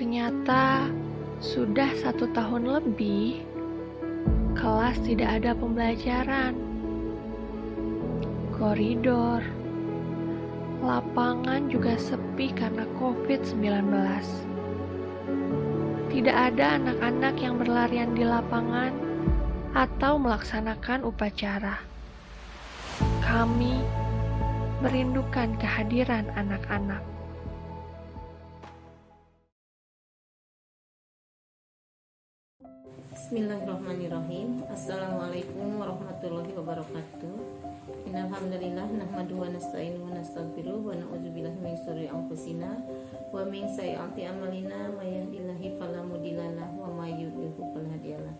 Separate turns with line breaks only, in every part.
Ternyata sudah 1 tahun lebih, kelas tidak ada pembelajaran. Koridor, lapangan juga sepi karena COVID-19. Tidak ada anak-anak yang berlarian di lapangan atau melaksanakan upacara. Kami merindukan kehadiran anak-anak.
Bismillahirrahmanirrahim. Assalamualaikum warahmatullahi wabarakatuh. Innal hamdalillah nahmaduhu wa nasta'inuhu wa nastaghfiruh wa na'udzubillahi min syururi anfusina wa min sayyiati a'malina may yahdihillahu fala mudhillalah wa may yudhlil fala hadiyalah.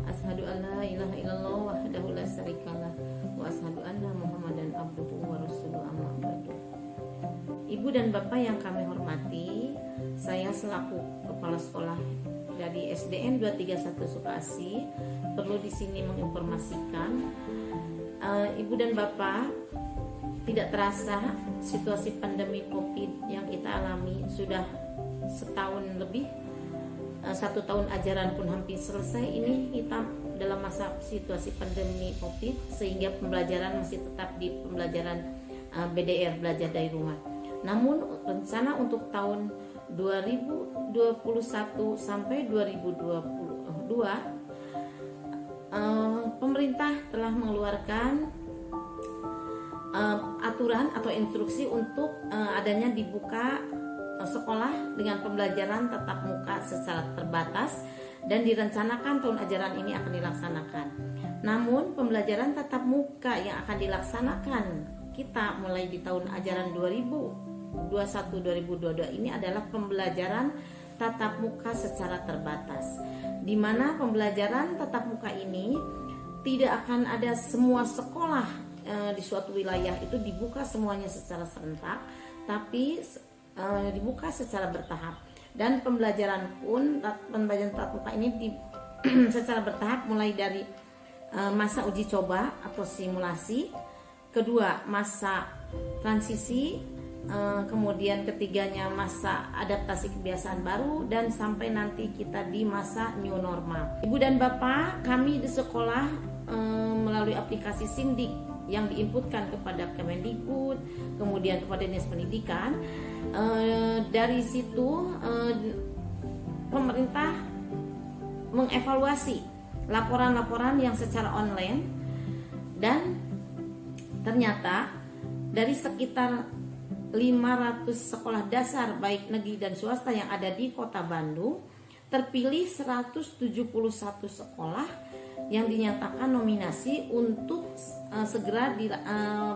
Asyhadu an la ilaha illallah wahdahu la syarikalah wa asyhadu anna Muhammadan abduhu wa rasuluhu amma ba'du. Ibu dan Bapak yang kami hormati, saya selaku kepala sekolah dari SDN 231 Sukasih perlu di sini menginformasikan Ibu dan Bapak, tidak terasa situasi pandemi COVID yang kita alami sudah setahun lebih, 1 tahun ajaran pun hampir selesai. Ini kita dalam masa situasi pandemi COVID sehingga pembelajaran masih tetap di pembelajaran BDR, belajar dari rumah. Namun rencana untuk tahun 2021 sampai 2022 pemerintah telah mengeluarkan aturan atau instruksi untuk adanya dibuka sekolah dengan pembelajaran tatap muka secara terbatas dan direncanakan tahun ajaran ini akan dilaksanakan. Namun pembelajaran tatap muka yang akan dilaksanakan kita mulai di tahun ajaran 2021-2022 ini adalah pembelajaran tatap muka secara terbatas, di mana pembelajaran tatap muka ini tidak akan ada semua sekolah di suatu wilayah itu dibuka semuanya secara serentak, tapi dibuka secara bertahap. Dan pembelajaran tatap muka ini secara bertahap mulai dari masa uji coba atau simulasi, kedua masa transisi, kemudian ketiganya masa adaptasi kebiasaan baru, dan sampai nanti kita di masa new normal. Ibu dan Bapak, kami di sekolah melalui aplikasi Sindik yang diinputkan kepada Kemendikbud, kemudian kepada Dinas Pendidikan, dari situ pemerintah mengevaluasi laporan-laporan yang secara online, dan ternyata dari sekitar 500 sekolah dasar baik negeri dan swasta yang ada di Kota Bandung, terpilih 171 sekolah yang dinyatakan nominasi untuk segera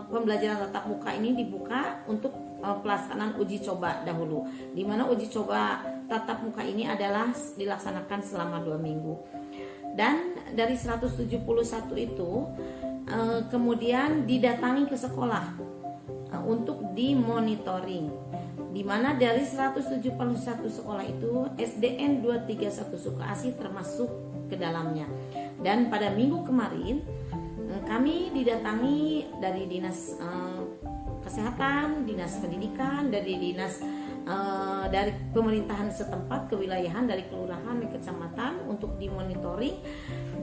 pembelajaran tatap muka ini dibuka untuk pelaksanaan uji coba dahulu, di mana uji coba tatap muka ini adalah dilaksanakan selama 2 minggu. Dan dari 171 itu kemudian didatangi ke sekolah untuk dimonitoring, di mana dari 171 sekolah itu SDN 231 Sukasih termasuk ke dalamnya. Dan pada minggu kemarin kami didatangi dari Dinas Kesehatan, Dinas Pendidikan, dari Dinas dari pemerintahan setempat, kewilayahan, dari kelurahan dan kecamatan untuk dimonitoring,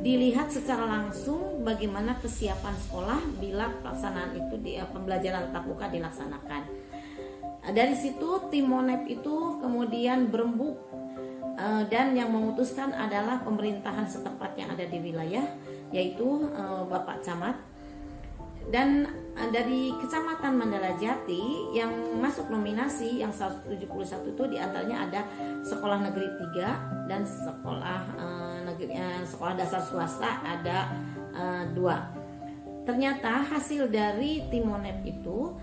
dilihat secara langsung bagaimana kesiapan sekolah bila pelaksanaan itu pembelajaran tatap muka dilaksanakan. Dari situ tim Monep itu kemudian berembuk, dan yang memutuskan adalah pemerintahan setempat yang ada di wilayah, yaitu Bapak Camat. Dan dari Kecamatan Mandala Jati yang masuk nominasi yang 171 itu diantaranya ada sekolah negeri 3 dan sekolah sekolah dasar swasta ada 2. Ternyata hasil dari tim Monep itu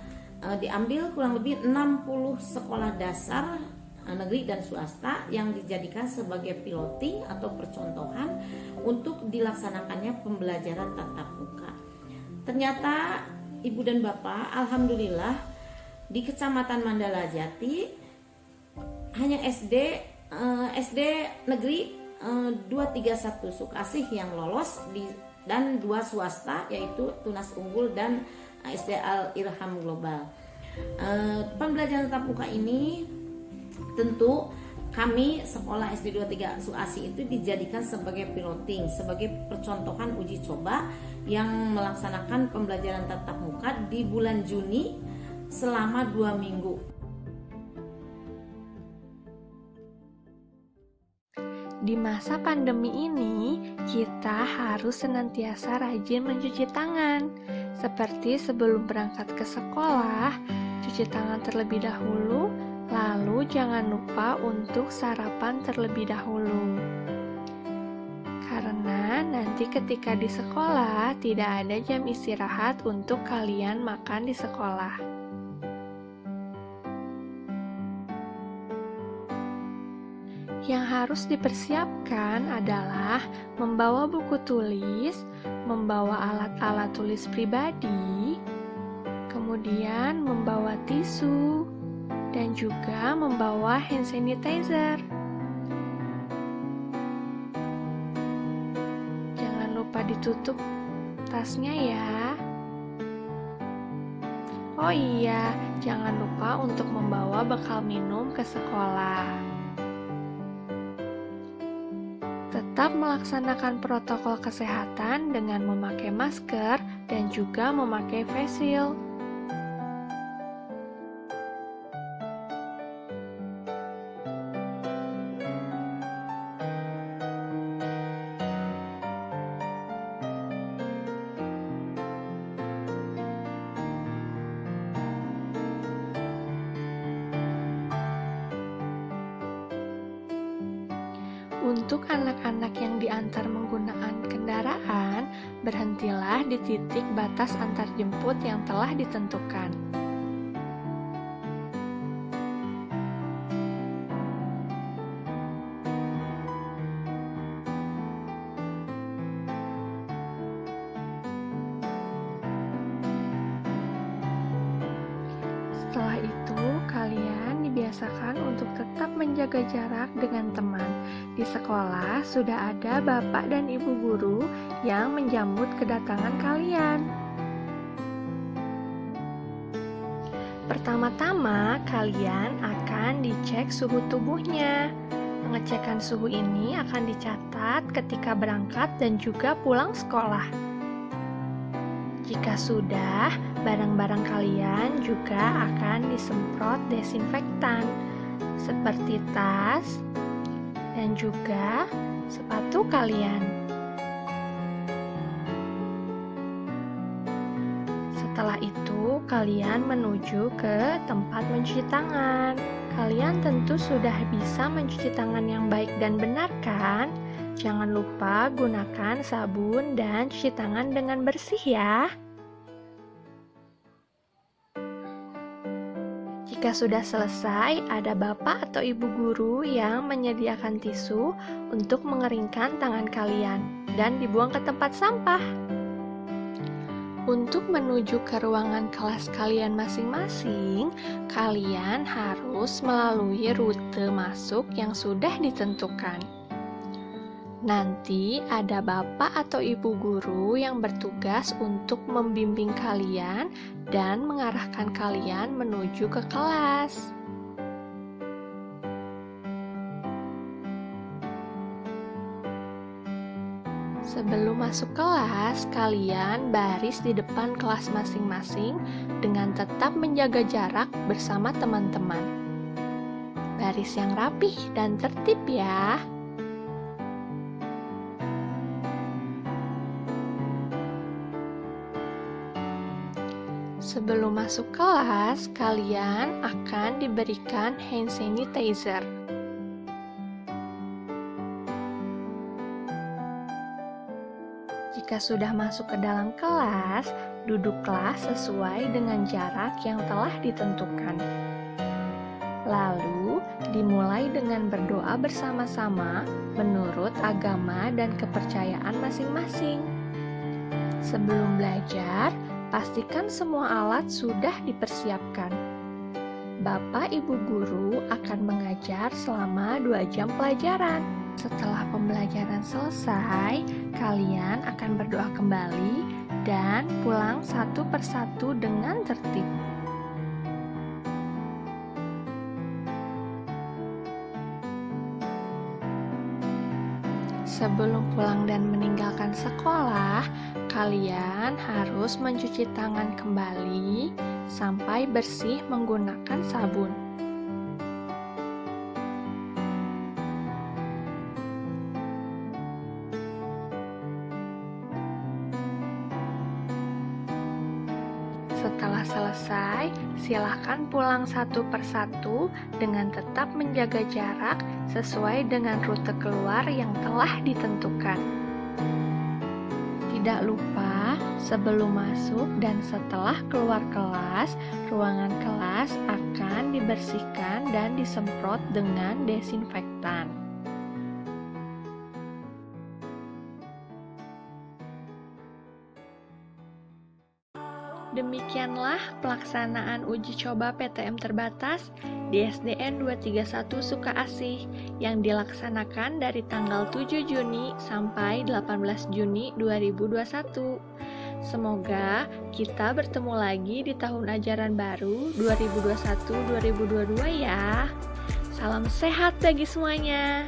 diambil kurang lebih 60 sekolah dasar negeri dan swasta yang dijadikan sebagai piloting atau percontohan untuk dilaksanakannya pembelajaran tatap muka. Ternyata Ibu dan Bapak, alhamdulillah di Kecamatan Mandala Jati hanya SD negeri 231 Sukasih yang lolos dan 2 swasta yaitu Tunas Unggul dan SD Al Irham Global. Pembelajaran tatap muka ini tentu kami sekolah SD 23 Suasi itu dijadikan sebagai piloting, sebagai percontohan uji coba yang melaksanakan pembelajaran tatap muka di bulan Juni selama 2 minggu.
Di masa pandemi ini, kita harus senantiasa rajin mencuci tangan. Seperti sebelum berangkat ke sekolah, cuci tangan terlebih dahulu, lalu jangan lupa untuk sarapan terlebih dahulu. Karena nanti ketika di sekolah, tidak ada jam istirahat untuk kalian makan di sekolah. Yang harus dipersiapkan adalah membawa buku tulis, membawa alat-alat tulis pribadi, kemudian membawa tisu, dan juga membawa hand sanitizer. Jangan lupa ditutup tasnya ya. Oh iya, jangan lupa untuk membawa bekal minum ke sekolah. Tetap melaksanakan protokol kesehatan dengan memakai masker dan juga memakai face shield. Untuk anak-anak yang diantar menggunakan kendaraan, berhentilah di titik batas antar jemput yang telah ditentukan. Setelah itu, kalian dibiasakan untuk tetap menjaga jarak dengan teman. Di sekolah sudah ada bapak dan ibu guru yang menjamu kedatangan kalian. Pertama-tama, kalian akan dicek suhu tubuhnya. Pengecekan suhu ini akan dicatat ketika berangkat dan juga pulang sekolah. Jika sudah, barang-barang kalian juga akan disemprot desinfektan, seperti tas dan juga sepatu kalian. Setelah itu, kalian menuju ke tempat mencuci tangan. Kalian tentu sudah bisa mencuci tangan yang baik dan benar kan? Jangan lupa gunakan sabun dan cuci tangan dengan bersih ya. Jika sudah selesai, ada bapak atau ibu guru yang menyediakan tisu untuk mengeringkan tangan kalian dan dibuang ke tempat sampah. Untuk menuju ke ruangan kelas kalian masing-masing, kalian harus melalui rute masuk yang sudah ditentukan. Nanti ada bapak atau ibu guru yang bertugas untuk membimbing kalian dan mengarahkan kalian menuju ke kelas. Sebelum masuk kelas, kalian baris di depan kelas masing-masing dengan tetap menjaga jarak bersama teman-teman. Baris yang rapih dan tertib ya. Sebelum masuk kelas, kalian akan diberikan hand sanitizer. Jika sudah masuk ke dalam kelas, duduklah sesuai dengan jarak yang telah ditentukan. Lalu, dimulai dengan berdoa bersama-sama menurut agama dan kepercayaan masing-masing. Sebelum belajar, pastikan semua alat sudah dipersiapkan. Bapak Ibu guru akan mengajar selama 2 jam pelajaran. Setelah pembelajaran selesai, kalian akan berdoa kembali dan pulang satu persatu dengan tertib. Sebelum pulang dan meninggalkan sekolah, kalian harus mencuci tangan kembali sampai bersih menggunakan sabun. Setelah selesai, silakan pulang satu persatu dengan tetap menjaga jarak sesuai dengan rute keluar yang telah ditentukan. Tidak lupa, sebelum masuk dan setelah keluar kelas, ruangan kelas akan dibersihkan dan disemprot dengan desinfektan. Demikianlah pelaksanaan uji coba PTM terbatas di SDN 231 Sukaasih yang dilaksanakan dari tanggal 7 Juni sampai 18 Juni 2021. Semoga kita bertemu lagi di tahun ajaran baru 2021-2022 ya. Salam sehat bagi semuanya.